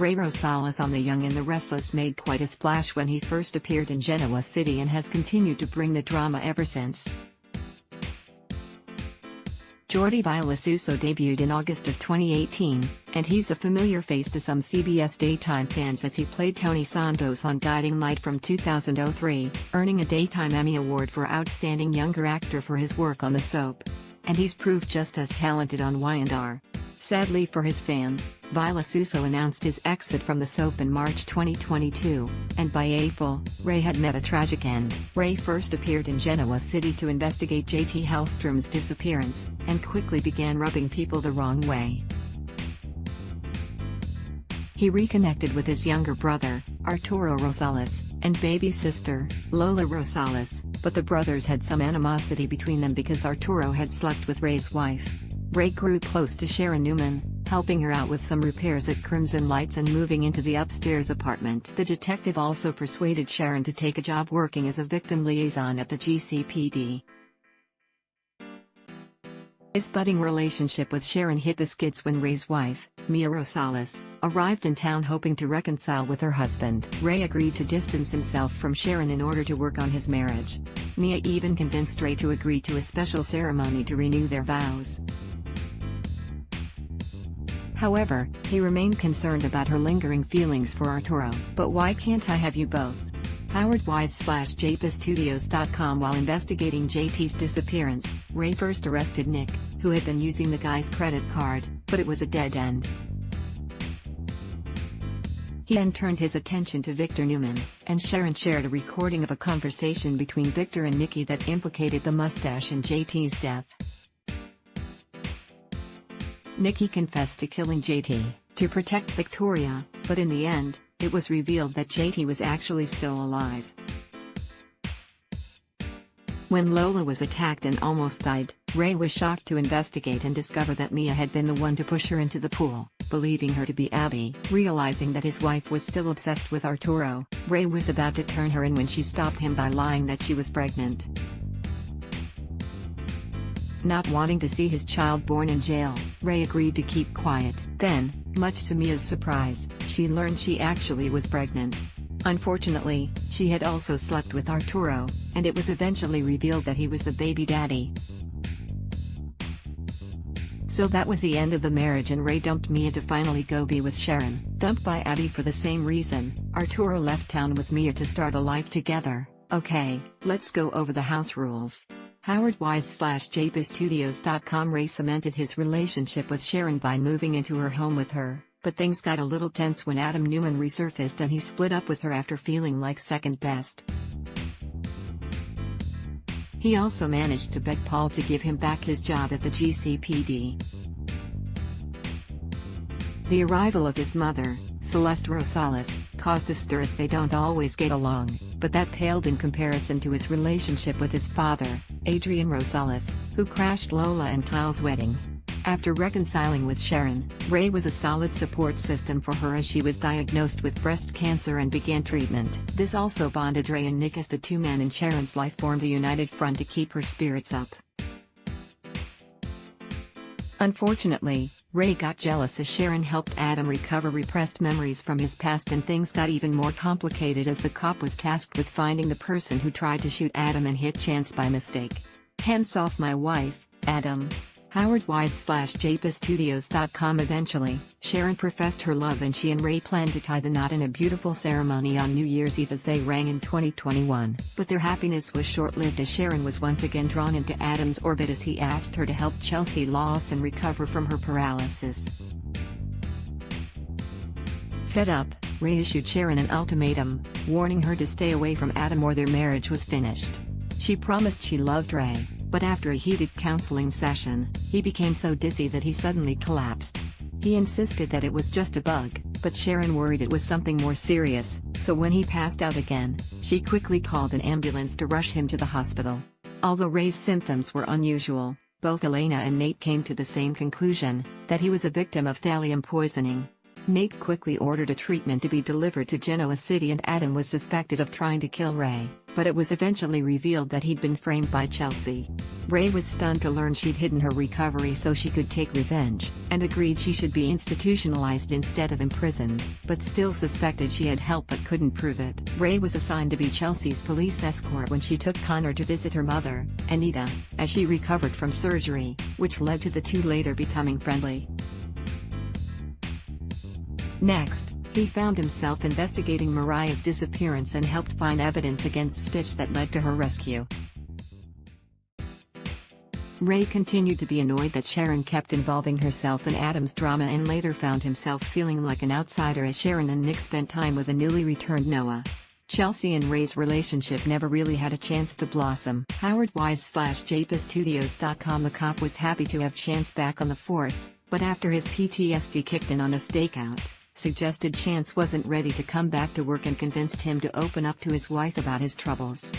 Rey Rosales on The Young and the Restless made quite a splash when he first appeared in Genoa City and has continued to bring the drama ever since. Jordi Vilasuso debuted in August of 2018, and he's a familiar face to some CBS daytime fans as he played Tony Santos on Guiding Light from 2003, earning a Daytime Emmy Award for Outstanding Younger Actor for his work on the soap. And he's proved just as talented on Y&R. Sadly for his fans, Vilasuso announced his exit from the soap in March 2022, and by April, Rey had met a tragic end. Rey first appeared in Genoa City to investigate JT Hellstrom's disappearance, and quickly began rubbing people the wrong way. He reconnected with his younger brother, Arturo Rosales, and baby sister, Lola Rosales, but the brothers had some animosity between them because Arturo had slept with Rey's wife. Rey grew close to Sharon Newman, helping her out with some repairs at Crimson Lights and moving into the upstairs apartment. The detective also persuaded Sharon to take a job working as a victim liaison at the GCPD. His budding relationship with Sharon hit the skids when Rey's wife, Mia Rosales, arrived in town hoping to reconcile with her husband. Rey agreed to distance himself from Sharon in order to work on his marriage. Mia even convinced Rey to agree to a special ceremony to renew their vows. However, he remained concerned about her lingering feelings for Arturo. But why can't I have you both? Howard Wise/JPStudios.com. While investigating JT's disappearance, Rey first arrested Nick, who had been using the guy's credit card, but it was a dead end. He then turned his attention to Victor Newman, and Sharon shared a recording of a conversation between Victor and Nikki that implicated the mustache in JT's death. Nikki confessed to killing JT, to protect Victoria, but in the end, it was revealed that JT was actually still alive. When Lola was attacked and almost died, Rey was shocked to investigate and discover that Mia had been the one to push her into the pool, believing her to be Abby. Realizing that his wife was still obsessed with Arturo, Rey was about to turn her in when she stopped him by lying that she was pregnant. Not wanting to see his child born in jail, Rey agreed to keep quiet. Then, much to Mia's surprise, she learned she actually was pregnant. Unfortunately, she had also slept with Arturo, and it was eventually revealed that he was the baby daddy. So that was the end of the marriage, and Rey dumped Mia to finally go be with Sharon. Dumped by Abby for the same reason, Arturo left town with Mia to start a life together. Okay, let's go over the house rules. Howard Wise/JPStudios.com. Rey cemented his relationship with Sharon by moving into her home with her, but things got a little tense when Adam Newman resurfaced and he split up with her after feeling like second best. He also managed to beg Paul to give him back his job at the GCPD. The arrival of his mother, Celeste Rosales, caused a stir as they don't always get along, but that paled in comparison to his relationship with his father, Adrian Rosales, who crashed Lola and Kyle's wedding. After reconciling with Sharon, Rey was a solid support system for her as she was diagnosed with breast cancer and began treatment. This also bonded Rey and Nick as the two men in Sharon's life formed a united front to keep her spirits up. Unfortunately, Rey got jealous as Sharon helped Adam recover repressed memories from his past, and things got even more complicated as the cop was tasked with finding the person who tried to shoot Adam and hit Chance by mistake. Hands off my wife, Adam. Howard Wise/JPStudios.com. Eventually, Sharon professed her love and she and Rey planned to tie the knot in a beautiful ceremony on New Year's Eve as they rang in 2021. But their happiness was short-lived as Sharon was once again drawn into Adam's orbit as he asked her to help Chelsea Lawson recover from her paralysis. Fed up, Rey issued Sharon an ultimatum, warning her to stay away from Adam or their marriage was finished. She promised she loved Rey, but after a heated counseling session, he became so dizzy that he suddenly collapsed. He insisted that it was just a bug, but Sharon worried it was something more serious, so when he passed out again, she quickly called an ambulance to rush him to the hospital. Although Rey's symptoms were unusual, both Elena and Nate came to the same conclusion, that he was a victim of thallium poisoning. Nate quickly ordered a treatment to be delivered to Genoa City, and Adam was suspected of trying to kill Rey, but it was eventually revealed that he'd been framed by Chelsea. Rey was stunned to learn she'd hidden her recovery so she could take revenge, and agreed she should be institutionalized instead of imprisoned, but still suspected she had help but couldn't prove it. Rey was assigned to be Chelsea's police escort when she took Connor to visit her mother, Anita, as she recovered from surgery, which led to the two later becoming friendly. Next, he found himself investigating Mariah's disappearance and helped find evidence against Stitch that led to her rescue. Rey continued to be annoyed that Sharon kept involving herself in Adam's drama and later found himself feeling like an outsider as Sharon and Nick spent time with a newly returned Noah. Chelsea and Rey's relationship never really had a chance to blossom. Howard Wise/JPStudios.com. The cop was happy to have Chance back on the force, but after his PTSD kicked in on a stakeout, suggested Chance wasn't ready to come back to work and convinced him to open up to his wife about his troubles.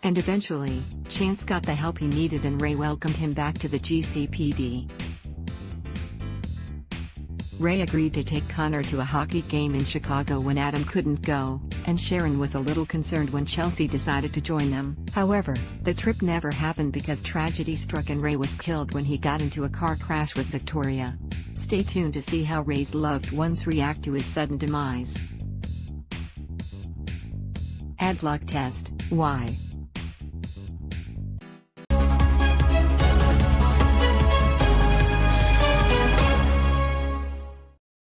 And eventually, Chance got the help he needed and Rey welcomed him back to the GCPD. Rey agreed to take Connor to a hockey game in Chicago when Adam couldn't go, and Sharon was a little concerned when Chelsea decided to join them. However, the trip never happened because tragedy struck and Rey was killed when he got into a car crash with Victoria. Stay tuned to see how Rey's loved ones react to his sudden demise. Adblock test: why?